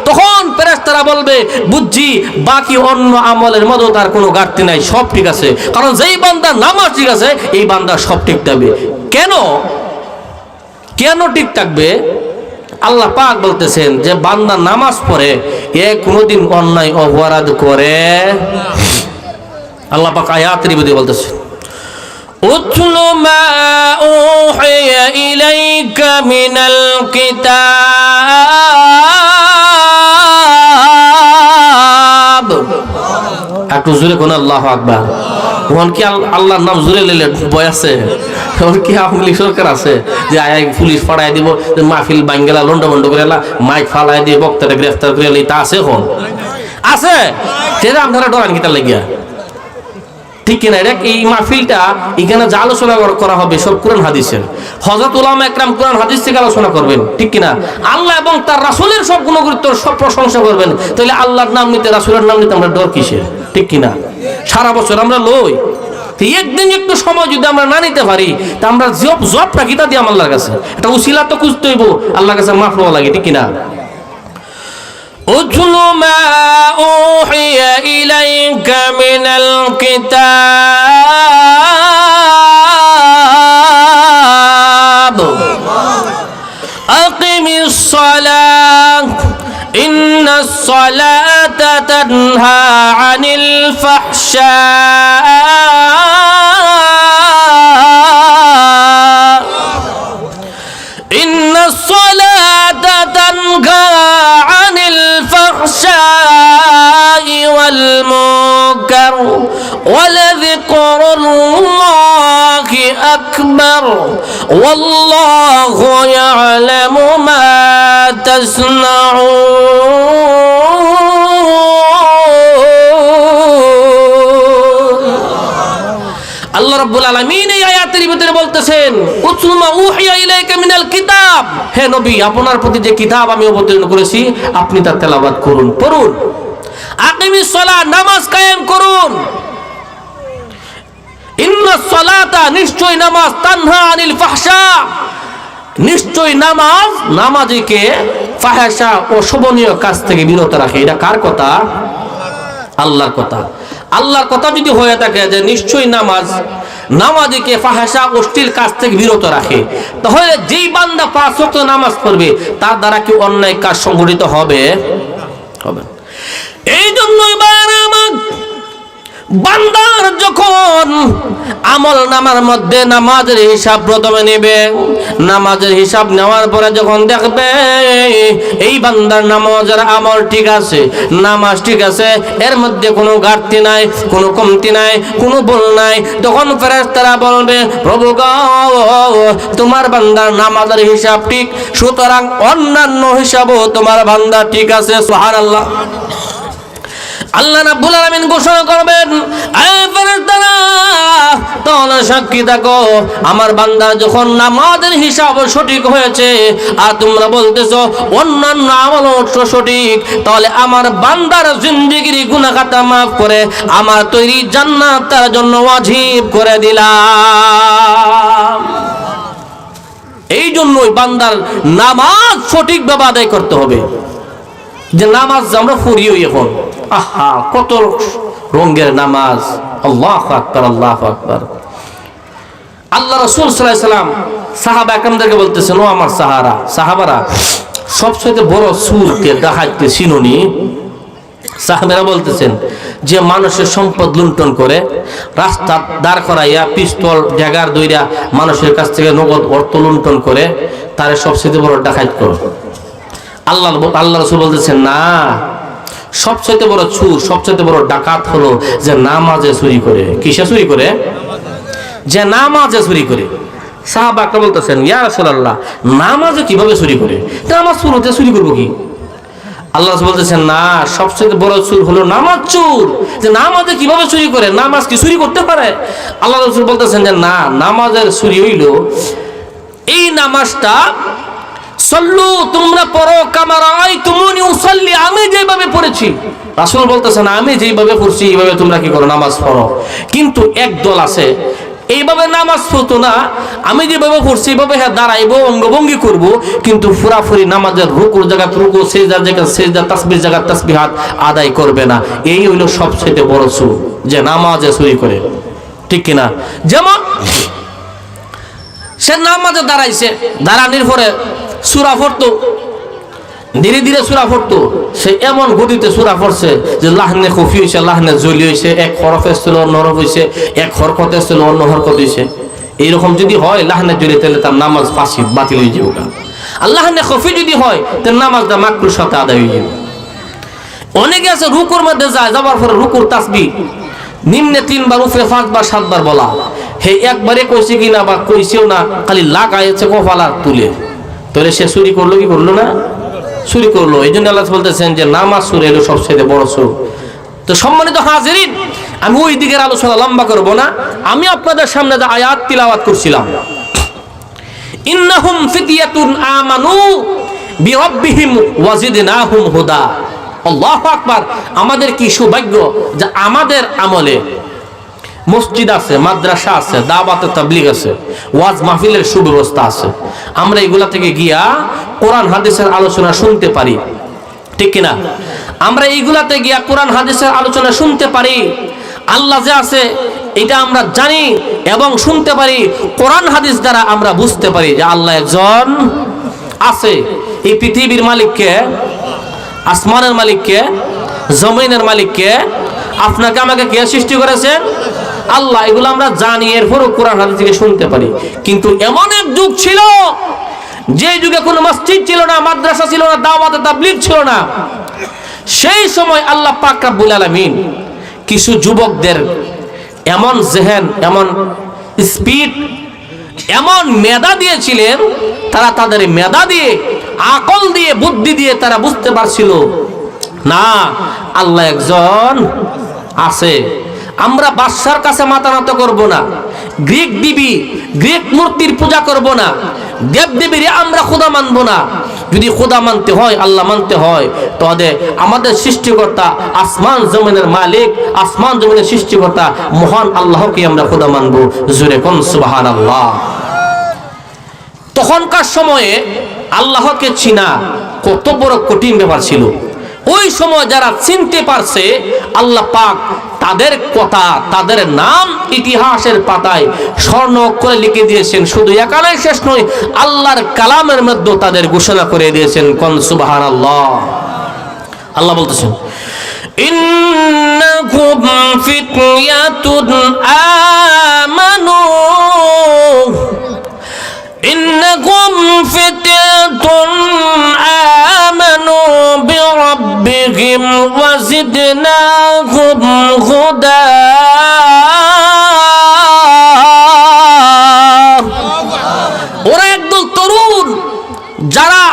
A: তখন ফেরেশতারা বলবে বুঝছি বাকি অন্য আমলের মধ্যে তার কোনো ঘাটতি নাই, সব ঠিক আছে। কারণ যেই বান্দার নামাজ ঠিক আছে এই বান্দার সব ঠিক থাকবে। কেন কেন ঠিক থাকবে? আল্লাহ পাক বলতেছেন যে বান্দা নামাজ পড়ে এ কোনোদিন অন্যায় অপরাধ করে। আল্লাহ পাক আয়াতের মধ্যে বলতেছেন, উতলু মা উহিয়া ইলাইকা মিনাল কিতাব। একটু জোরে কোন আল্লাহু আকবার। ওখান কি আল্লাহর নাম জোরে নিলে ভয় আছে? ওর কি আওয়ামী সরকার আছে যে আয় পুলিশ পাঠাই দিব, মাহফিল বাঙ্গেলা লন্ডা বন্ড করে মাইক ফালাই দিয়ে বক্তারে গ্রেফতার করে তা আছে? এখন আছে? সেটা আপনারা ডরান কিতা লাগিয়া? ঠিক কিনা? এটা এই মাহফিলটা এখানে যা আলোচনা করা হবে সব কোরআন হাদিসের। হযরত উলামা একরাম কোরআন হাদিস থেকে আলোচনা করবেন, ঠিক কিনা? আল্লাহ এবং তার রাসূলের সব গুণগুরুত্ব সব প্রশংসা করবেন। তাহলে আল্লাহর নাম নিতে, রাসূলের নাম নিতে আমরা ডর কিসের? ঠিক কিনা? সারা বছর আমরা লই, একদিন একটু সময় যদি আমরা না নিতে পারি তা আমরা জবটা কিতা দিই আল্লাহর কাছে? এটা উসিলা তো খুঁজতে হইব, আল্লাহর কাছে মাফ হওয়া লাগে, ঠিক কিনা? أتل ما أوحي إليك من الكتاب أقم الصلاة إن الصلاة تنهى عن الفحشاء إن الصلاة تنهى عن الفحشاء والمنكر ولذكر الله أكبر والله يعلم ما تصنعون। আল্লাহ রাব্বুল আলামিন এই আয়াতের ভিতরে বলতেছেন, উতলু মা উহিয়া ইলাইকা মিনাল কিতাব, হে নবী আপনার প্রতি যে কিতাব আমি অবতীর্ণ করেছি আপনি তা তেলাওয়াত করুন, পড়ুন। আকিমিস সালাত, নামাজ কায়েম করুন। ইন্নাস সালাতা, নিশ্চয় নামাজ, তানহা আনিল ফাহশা, নিশ্চয়ই নামাজ নামাজীকে ফাহেশা ও শোভনীয় কাজ থেকে বিরত রাখে। এটা কার কথা? আল্লাহর কথা। আল্লাহর কথা যদি হয়ে থাকে যে নিশ্চয়ই নামাজ নামাজীকে ফাহেশা অশ্লীল কাজ থেকে বিরত রাখে, তাহলে যেই বান্দা 5 ওয়াক্ত নামাজ পড়বে তার দ্বারা কি অন্যায় কাজ সংঘটিত হবে? হবে। এই জন্যই বান্দার যখন আমল নামার মধ্যে নামাজের হিসাব প্রথমে নেবে, নামাজের হিসাব নেওয়ার পরে যখন দেখবে এই বান্দার নামাজের আমল ঠিক আছে, নামাজ ঠিক আছে, এর মধ্যে কোনো ঘাটতি নাই, কোনো কমতি নাই, কোনো ভুল নাই, তখন ফেরেশতারা বলবে প্রভু গো তোমার বান্দার নামাজের হিসাব ঠিক, সুতরাং অন্যান্য হিসাবও তোমার বান্দা ঠিক আছে। সুবহানাল্লাহ। আল্লাহ রাব্বুল আলামিন ঘোষণা করবেন, এ ফেরেশতারা তোমরা সাক্ষী থাকো, আমার বান্দা যখন নামাজের হিসাব সঠিক হয়েছে আর তোমরা বলতেছো অন্যান্য আমলও সঠিক, তাহলে আমার বান্দার জিন্দেগির গুনাহ খাতা মাফ করে আমার তৈরি জান্নাত তার জন্য ওয়াজিব করে দিলাম। এই জন্যই বান্দার নামাজ সঠিকভাবে আদায় করতে হবে। যে নামাজ আমরা পড়িও এখন, আহা কত রঙের নামাজ, আল্লাহু আকবার আল্লাহু আকবার। আল্লাহ রাসূল সাল্লাল্লাহু আলাইহি সাল্লাম সাহাবা একরামদেরকে বলতেছেন, ও আমার সাহাবারা সবচেয়ে বড় চোরকে ডাকাতকে চিনুনি? সাহাবারা বলতেছেন যে মানুষের সম্পদ লুণ্ঠন করে, রাস্তা দাঁড় করাইয়া পিস্তল ড্যাগার দইরা মানুষের কাছ থেকে নগদ অর্থ লুণ্ঠন করে, তার সবচেয়ে বড় ডাকাত করো। আল্লাহ রাসূল বলতেছেন না, সবচেয়ে বড় চোর, সবচেয়ে বড় ডাকাত হলো যে নামাজে চুরি করে। কিসে চুরি করে? যে নামাজে চুরি করে। সাহাবা আকরাম বলতেছেন, ইয়া রাসূলুল্লাহ নামাজে কিভাবে চুরি করে? নামাজ শুরুতে চুরি করবো কি? আল্লাহ রাসূল বলতেছেন না, সবচেয়ে বড় চোর হলো নামাজ চোর। যে নামাজে কিভাবে চুরি করে? নামাজ কি চুরি করতে পারে? আল্লাহ রাসূল বলতেছেন যে না, নামাজের চুরি হইল এই নামাজটা সল্লু তোমরা পড়ো কামা রাআইতুমুনি উসাল্লি, আমি যেভাবে পড়েছি। রাসূল বলতেছেন আমি যেভাবে পড়ছি এইভাবে তোমরা কি করো? নামাজ পড়ো। কিন্তু এক দল আছে এইভাবে নামাজ পড়তো না, আমি যেভাবে পড়ছি এইভাবে হ্যাঁ দাঁড়াইবো, অঙ্গভঙ্গি করব, কিন্তু পুরাপুরি নামাজের রুকুর জায়গা রুকু, সিজদার জায়গা সিজদা, তাসবিহ জায়গা তাসবিহাত আদায় করবে না। এই হইল সবচেয়ে বড় চোর, যে নামাজে চুরি করে। ঠিক কিনা? যেমন সে নামাজে দাঁড়াইছে, দাঁড়ানোর পরে সূরা পড়তো, ধীরে ধীরে সূরা পড়তো, সে এমন গতিতে সূরা পড়ছে যে লাহনে খুফি হইছে, লাহনে জলি হইছে, এক হরফে ছিল অন্য হরফ হইছে, এক হরকতে ছিল অন্য হরকত হইছে। এইরকম যদি হয় লাহনে জলি, তাহলে তার নামাজ ফাঁসি বাতিল হয়ে যাবে। আর লাহনে খুফি যদি হয় তার নামাজটা মাকরুর সাথে আদায় হয়ে যাবে। অনেকে আছে রুকুর মধ্যে যায়, যাবার পরে রুকুর তাসবিহ নিম্নে 3 বার, উপরে 5 বার 7 বার বলা, হে একবারে কইছে কিনা বা কইছেও না, খালি লাগাইছে কপালা তুলে, তাহলে সে চুরি করলো কি করলো না? চুরি করলো। এই জন্য আল্লাহ বলতেছেন যে নামাজ চুরি হলো সবচেয়ে বড় চোর। তো সম্মানিত হাজিরিন, আমি ওই দিকের আলোচনা লম্বা করব না, আমি আপনাদের সামনে যে আয়াত তিলাওয়াত করছিলাম, ইন্নাহুম ফিতয়াতুন আমানু বিরাব্বিহিম ওয়াজিদনাহুম হুদা। আল্লাহু আকবার। আমাদের কি সৌভাগ্য যে আমাদের আমলে মসজিদ আছে, মাদ্রাসা আছে, দাওয়াতে তাবলীগ আছে, ওয়াজ মাহফিলের সুব্যবস্থা আছে। আমরা এগুলা থেকে গিয়া কোরআন হাদিসের আলোচনা শুনতে পারি। ঠিক কিনা? আমরা এইগুলাতে গিয়া কোরআন হাদিসের আলোচনা শুনতে পারি। আল্লাহ যে আছে এটা আমরা জানি এবং শুনতে পারি। কোরআন হাদিস দ্বারা আমরা বুঝতে পারি যে আল্লাহ একজন আছে। এই পৃথিবীর মালিককে, আসমানের মালিককে, জমিনের মালিককে, আপনাকে আমাকে কে সৃষ্টি করেছে? আল্লাহ। এগুলো আমরা জানি, এরপরও কোরআন হাদিস থেকে শুনতে পারি। কিন্তু এমন এক যুগ ছিল যে যুগে কোনো মসজিদ ছিল না, মাদ্রাসা ছিল না, দাওয়াতে তাবলীগ ছিল না। সেই সময় আল্লাহ পাক রব্বুল আলামিন কিছু যুবকদের এমন জেহেন, এমন স্পিড, এমন মেধা দিয়েছিলেন, তারা তাদের মেধা দিয়ে, আকল দিয়ে, বুদ্ধি দিয়ে তারা বুঝতে পারছিল না আল্লাহ একজন আছে। আমরা বাদশার কাছে মাথা নত করব না, গ্রিক দেবী, গ্রিক মূর্তির পূজা করব না, দেব দেবীর আমরা খোদা মানব না। যদি খোদা মানতে হয়, আল্লাহ মানতে হয়, তাহলে আমাদের সৃষ্টিকর্তা, আসমান জমিনের মালিক, আসমান জমিনের সৃষ্টিকর্তা মহান আল্লাহকে আমরা খোদা মানব। জোরে কোন সুবহানাল্লাহ। তখনকার সময়ে আল্লাহকে চিনা কত বড় কঠিন ব্যাপার ছিল। ওই সময় যারা চিনতে পারছে আল্লাহ পাক তাদের কথা, তাদের নাম ইতিহাসের পাতায় স্বর্ণ করে লিখে দিয়েছেন। শুধু একালেই শেষ নয়, আল্লাহর কালামের মধ্যে তাদের ঘোষণা করে দিয়েছেন। কোন সুবহানাল্লাহ। আল্লাহ বলতেছেন, ইন্নাকুম ফিতয়াতুন আমানু ইন্নাকুম ফিতয়াতুন আমানু বিরাব্বিহিম ওয়া জিদনাহুম হুদা। ওরা একদল তরুণ যারা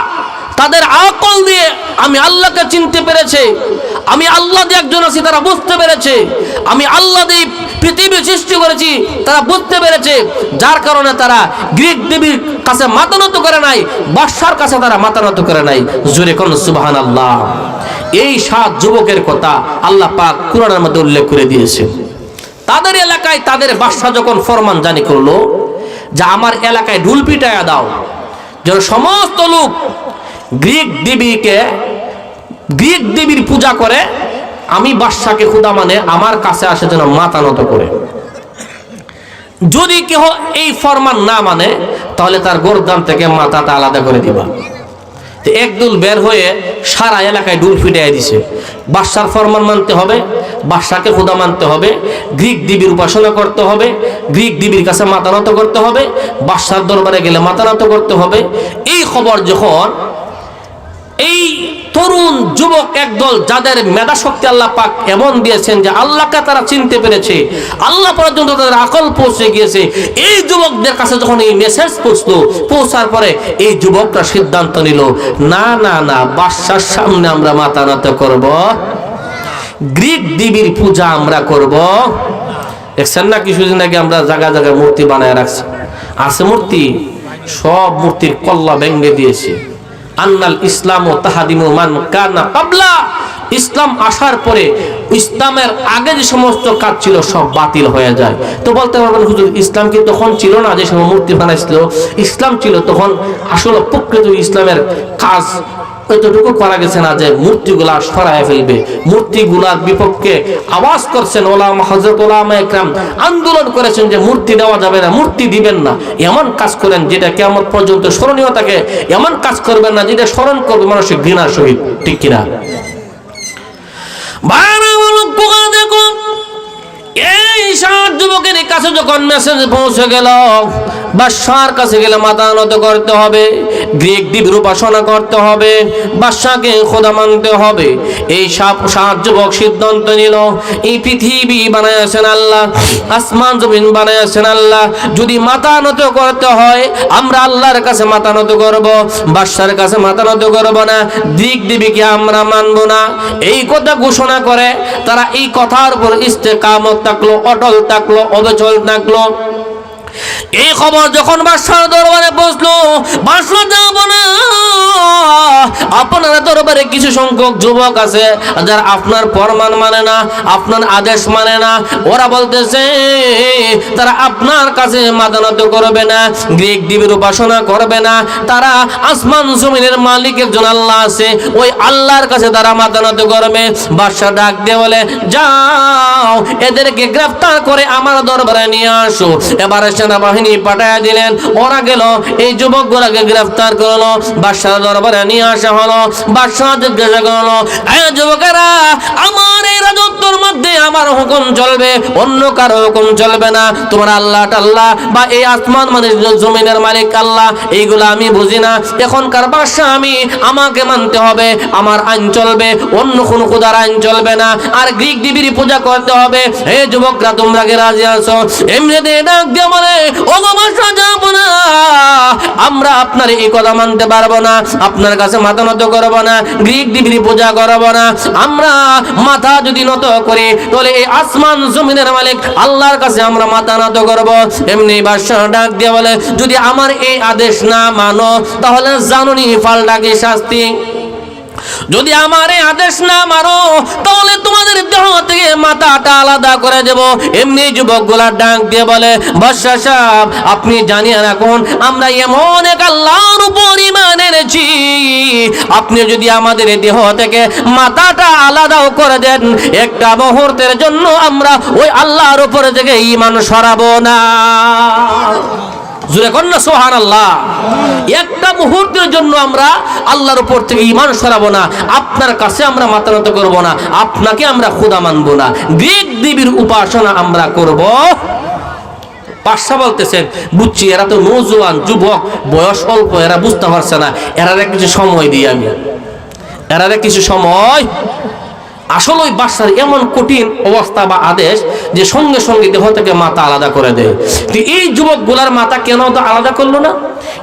A: তাদের আকল দিয়ে আমি আল্লাহকে চিনতে পেরেছে, আমি আল্লাহ দিয়ে একজন আছি তারা বুঝতে পেরেছে, আমি আল্লাহ দিয়ে পৃথিবী সৃষ্টি করেছি তারা বুঝতে পেরেছে। যার কারণে তারা গ্রিক দেবীর কাছে মাথা নত করে নাই, বাদশার কাছে তারা মাথা নত করে নাই। জোরে কোন সুবহানাল্লাহ। এই 7 যুবকের কথা আল্লাহ পাক কুরআনের মধ্যে উল্লেখ করে দিয়েছে। তাদের এলাকায় তাদের বাদশা যখন ফরমান জারি করলো যে আমার এলাকায় ঢুল পিটায়া দাও, যেন সমস্ত লোক গ্রিক দেবীর পূজা করে, আমি বাদশাকে খোদা মানে আমার কাছে আসে যেন মাথা নত করে। যদি কেউ এই ফরমান না মানে তাহলে তার গর্দান থেকে মাথাটা আলাদা করে দিবা। একদল বের হয়ে সারা এলাকায় ডুল ফিটাই দিছে। বাদশার ফরমান মানতে হবে, বাদশাকে খোদা মানতে হবে, গ্রিক দেবীর উপাসনা করতে হবে, গ্রিক দেবীর কাছে মাথা নত করতে হবে, বাদশার দরবারে গেলে মাথা নত করতে হবে। এই খবর যখন এই তরুণ যুবক একদল যাদের মেধা শক্তি আল্লাহ পাক এমন দিয়েছেন যে আল্লাহকে তারা চিনতে পেরেছে, আল্লাহ পর্যন্ত তাদের আকল পৌঁছে গিয়েছে, এই যুবকদের কাছে যখন এই মেসেজ পৌঁছার পরে এই যুবকরা সিদ্ধান্ত নিল, না না না, বাদশার সামনে আমরা মাথা নত করব, গ্রিক দেবীর পূজা আমরা করব। দেখছেন না কিছুদিন আগে আমরা জায়গা জায়গায় মূর্তি বানায় রাখছি, আছে মূর্তি, সব মূর্তির কল্লা ভেঙে দিয়েছে। আন্নাল ইসলাম ও তাহাদিমু মান কানা ক্বাবলা, ইসলাম আসার পরে ইসলামের আগে যে সমস্ত কাজ ছিল সব বাতিল হয়ে যায়। তো বলতে পারবেন হুজুর ইসলাম কি তখন ছিল না যে সময় মূর্তি বানাইছিল? ইসলাম ছিল তখন, আসলে প্রকৃত ইসলামের কাজ এতটুকু করা গেছে না যে মূর্তিগুলা সরায় ফেলবে। মূর্তিগুলার বিপক্ষে আওয়াজ করছেন ওলামা, হযরত ওলামা ইকরাম আন্দোলন করেছেন যে মূর্তি দেওয়া যাবে না, মূর্তি দিবেন না, এমন কাজ করেন যেটা কিয়ামত পর্যন্ত স্মরণীয় থাকে, এমন কাজ করবেন না যেটা স্মরণ করবে মানুষের ঘৃণার সহিত। ঠিক কিনা? দেখুন এই 7 যুবকের কাছে যখন মেসেজ পৌঁছে গেল, বাদশার কাছে গেলে মাথা নত করতে হবে, গ্রিক দেবীর উপাসনা করতে হবে, বাদশাকে খোদা মানতে হবে। এই 7 যুবক সিদ্ধান্ত নিল, এই পৃথিবী বানাইছেন আল্লাহ, আসমান জমিন বানাইছেন আল্লাহ, যদি মাথা নত করতে হয় আমরা আল্লাহর কাছে মাথা নত করব, বাদশার কাছে মাথা নত করব না, গ্রিক দেবীকে আমরা মানব না। এই কথা ঘোষণা করে তারা এই কথার উপর ইস্তেকামত থাকলো, অটল থাকলো, অবিচল থাকলো। এই খবর যখন বাদশার দরবারে পৌঁছলো, বাদশা যাব না, আপনার দরবারে কিছু সংখ্যক যুবক আছে যারা আপনার ফরমান মানে না, আপনার আদেশ মানে না। ওরা বলতেছে তারা আপনার কাছে মাথা নত করবে না, গ্রিক দেবীর উপাসনা করবে না, তারা আসমান জমিনের মালিক একজন আল্লাহ আছে, ওই আল্লাহর কাছে তারা মাথা নত করবে। বাদশা ডাক দিয়ে বলে, যাও এদেরকে গ্রেফতার করে আমার দরবারে নিয়ে আসো। এবারে সেনাবাহিনী পাঠায় দিলেন, ওরা গেল এই যুবকগুলোকে গ্রেফতার করলো, বাদশার দরবারে নিয়ে আসা হলো। বাদশা জিজ্ঞাসা করলো, এই যুবকেরা, আমার এই রাজত্বর মধ্যে আমার হুকুম চলবে, অন্য কারো হুকুম চলবে না। তোমার আল্লাহ টাল্লাহ বা এই আসমান মানে জমিনের মালিক আল্লাহ, এইগুলো আমি বুঝি না। এখনকার বাদশা আমি, আমাকে মানতে হবে, আমার আইন চলবে, অন্য কোন খোদার আইন চলবে না, আর গ্রিক দেবীর পূজা করতে হবে। হে যুবকরা, তোমরা কি রাজি আছো? এমনিতে ডাক দিয়ে বলে, ও বাদশা যাব না, আমরা আপনার এই কথা মানতে পারবো না, আপনার কাছে মাথা নত করবো না, গ্রিক দেবীর পূজা করবো না। আমরা মাথা যদি নত করি তাহলে এই আসমান জমিনের মালিক আল্লাহর কাছে আমরা মাথা নত করবো। এমনি বাদশা ডাক দিয়ে বলে, যদি আমার এই আদেশ না মানো তাহলে জানুনি পাল্টা কি শাস্তি। যদি আমার এই আদেশ না মানো তাহলে তোমাদের দেহ থেকে মাথাটা আলাদা করে দেব। এমনি যুবকগুলা ডাক দিয়ে বলে, বাদশা সাহেব আপনি জানিয়ে রাখুন, আমরা এমন এক আল্লাহর উপর ঈমান এনেছি, আপনি যদি আমাদের দেহ থেকে মাথাটা আলাদাও করে দেন, একটা মুহূর্তের জন্য আমরা ওই আল্লাহর উপর থেকে ঈমান সরাবো না। জোরে কন্যা সুবহানাল্লাহ। একটা মুহূর্তের জন্য আমরা আল্লাহর উপর থেকে ঈমান সরাবো না, আপনার কাছে আমরা মাথা নত করবো না, আপনাকে আমরা খোদা মানবো না, গ্রিক দেবীর উপাসনা আমরা করব। বাদশা বলতেছেন, বুঝছি এরা তো নওজোয়ান যুবক, বয়স অল্প, এরা বুঝতে পারছে না, এরারে কিছু সময় দিই আমি, এরারে কিছু সময়। আসলে ওই বাদশার এমন কঠিন অবস্থা বা আদেশ যে সঙ্গে সঙ্গে দেহ থেকে মাথা আলাদা করে দেয়। তো এই যুবকগুলার মাথা কেন তো আলাদা করলো না?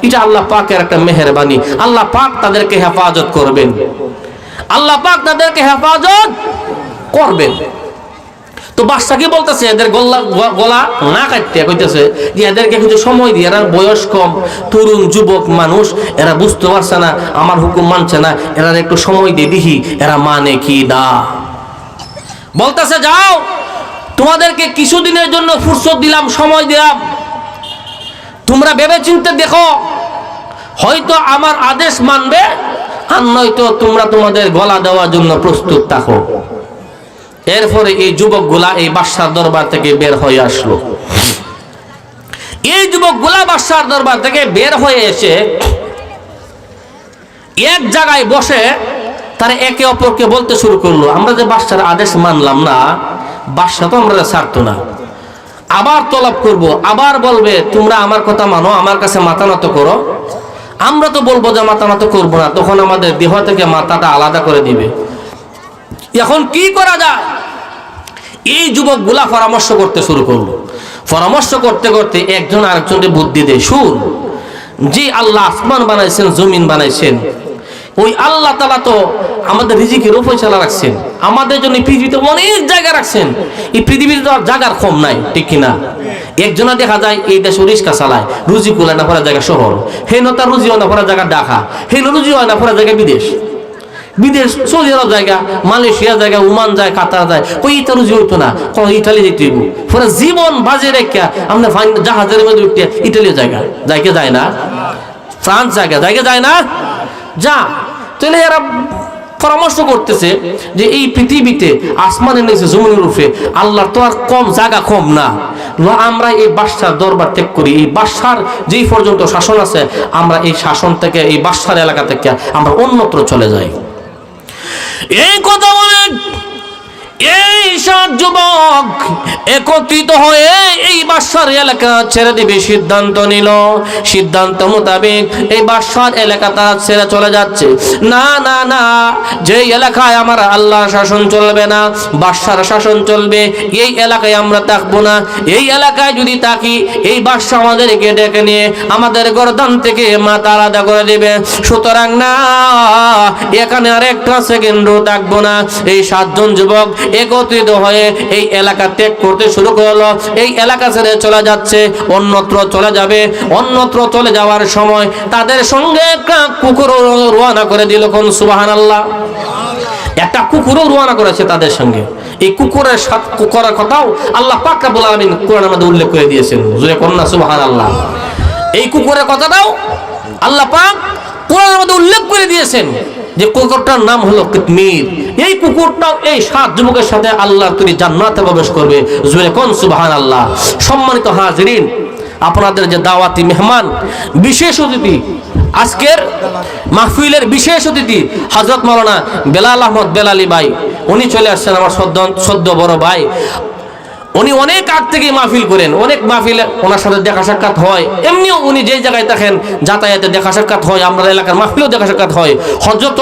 A: এটা আল্লাহ পাকের একটা মেহেরবানি। আল্লাহ পাক তাদেরকে হেফাজত করবেন, আল্লাহ পাক তাদেরকে হেফাজত করবেন। তো বাদশা কি বলতেছে, এদের গলা না কাটতে কইতেছে যে এদেরকে কিছু সময় দিয়ে, এরা বয়স কম, তরুণ যুবক মানুষ, এরা বুঝতে পারছে না, আমার হুকুম মানছে না, এরা একটু সময় দিয়ে দেখি এরা মানে কি না। বলতেছে যাও, তোমাদেরকে কিছুদিনের জন্য ফুরসত দিলাম, সময় দিলাম, তোমরা ভেবে চিন্তে দেখো, হয়তো আমার আদেশ মানবে, আর নয়তো তোমরা তোমাদের গলা দেওয়ার জন্য প্রস্তুত থাকো। এরপরে এই যুবকগুলা এই বাদশার দরবার থেকে বের হয়ে আসলো। এই যুবকগুলা বাদশার দরবার থেকে বের হয়ে এসে এক জায়গায় বসে তারা একে অপরকে বলতে শুরু করলো, আমরা যে বাদশার আদেশ মানলাম না, বাদশা তো আমরা ছাড়তো না, আবার তলব করব, আবার বলবে তোমরা আমার কথা মানো, আমার কাছে মাথা নত করো। আমরা তো বলবো যে মাথা নত করবো না, তখন আমাদের দেহ থেকে মাথাটা আলাদা করে দিবে। এখন কি করা যায়? এই যুবকগুলা পরামর্শ করতে শুরু করলো। পরামর্শ করতে করতে একজন আরেকজনকে বুদ্ধি দেয়, শুন, যে আল্লাহ আসমান বানাইছেন, জমিন বানাইছেন, ওই আল্লাহ তাআলা তো আমাদের রিজিকের উপর চালা রাখছেন, আমাদের জন্য পৃথিবীতে অনেক জায়গা রাখছেন। এই পৃথিবীতে তো জায়গার কম নাই, ঠিক কিনা? একজনা দেখা যায় এই দেশে রিক্সা চালায়, রুজি কুলায় না পড়া জায়গা শহর, হেন তার রুজি হয় না পড়া জায়গা ঢাকা, হেন রুজি হয় না পড়া জায়গা বিদেশ, বিদেশ সৌদি আরব জায়গা, মালয়েশিয়া জায়গা, ওমান যায়, কাতার যায়, কই ইটা রুজি হইতো না, কোন ইটালি যেতে হইব, পুরো জীবন বাজে রেখা আমরা জাহাজের মধ্যে উঠতে ইটালির জায়গা যাইকে যায় না, ফ্রান্স জায়গা যাইকে যায় না, যা। তাহলে এরা পরামর্শ করতেছে যে এই পৃথিবীতে আসমানের নিচে জমিনের উপরে আল্লাহর তো আর কম জায়গা কম না, আমরা এই বাদশার দরবার ত্যাগ করি, এই বাদশার যেই পর্যন্ত শাসন আছে, আমরা এই শাসন থেকে, এই বাদশার এলাকা থেকে আমরা অন্যত্র চলে যাই। এই কথা বলে এই সব যুবক একত্রিত হয়ে এই বাদশার এলাকা ছেড়ে দিবে সিদ্ধান্ত নিল। সিদ্ধান্ত মোতাবেক এই বাদশার এলাকা তারা ছেড়ে চলে যাচ্ছে। না না না, যে এলাকায় আমার আল্লাহর শাসন চলবে না, বাদশার শাসন চলবে, এই এলাকায় আমরা থাকবো না। এই এলাকায় যদি থাকি, এই বাদশা আমাদেরকে ডেকে নিয়ে আমাদের গর্দান থেকে মাথা আলাদা করে দেবে। সুতরাং না, এখানে আর একটা সেকেন্ডও থাকবো না। এই 7 জন যুবক একত্রিত হয়ে এই এলাকা ত্যাগ করতে শুরু করলো। এই এলাকা ছেড়ে চলে যাচ্ছে, অন্যত্র চলে যাবে। অন্যত্র চলে যাওয়ার সময় তাদের সঙ্গে একটা কুকুরও রওনা করে দিল। কোন সুবহানাল্লাহ। একটা কুকুরও রওনা করেছে তাদের সঙ্গে। এই কুকুরের সাথে কুকুরের কথাও আল্লাহ পাক রব্বুল আলামিন কোরআনের মধ্যে উল্লেখ করে দিয়েছেন। জোরে কোন না সুবহানাল্লাহ। এই কুকুরের কথাটাও আল্লাহ পাক কোরআনের মধ্যে উল্লেখ করে দিয়েছেন যে কুকুরটার নাম হলো কিতমির। এই কুকুরটাও এই 7 যুবকের সাথে আল্লাহর তৈরি জান্নাতে প্রবেশ করবে। জোরে কোন সুবহানাল্লাহ। সম্মানিত হাজিরিন, আপনাদের যে দাওয়াতি মেহমান, বিশেষ অতিথি, আজকের মাহফিলের বিশেষ অতিথি হযরত মাওলানা বেলাল আহমদ বেলালি ভাই, উনি চলে আসছেন, আমার সদ্য বড় ভাই। উনি অনেক আগ থেকে মাহফিল করেন, অনেক মাহফিলে ওনার সাথে দেখা সাক্ষাৎ হয়। এমনিও উনি যে জায়গায় থাকেন যাতায়াতে দেখা সাক্ষাৎ হয়, আমরা এলাকার মাহফিলেও দেখা সাক্ষাৎ হয়। হযরত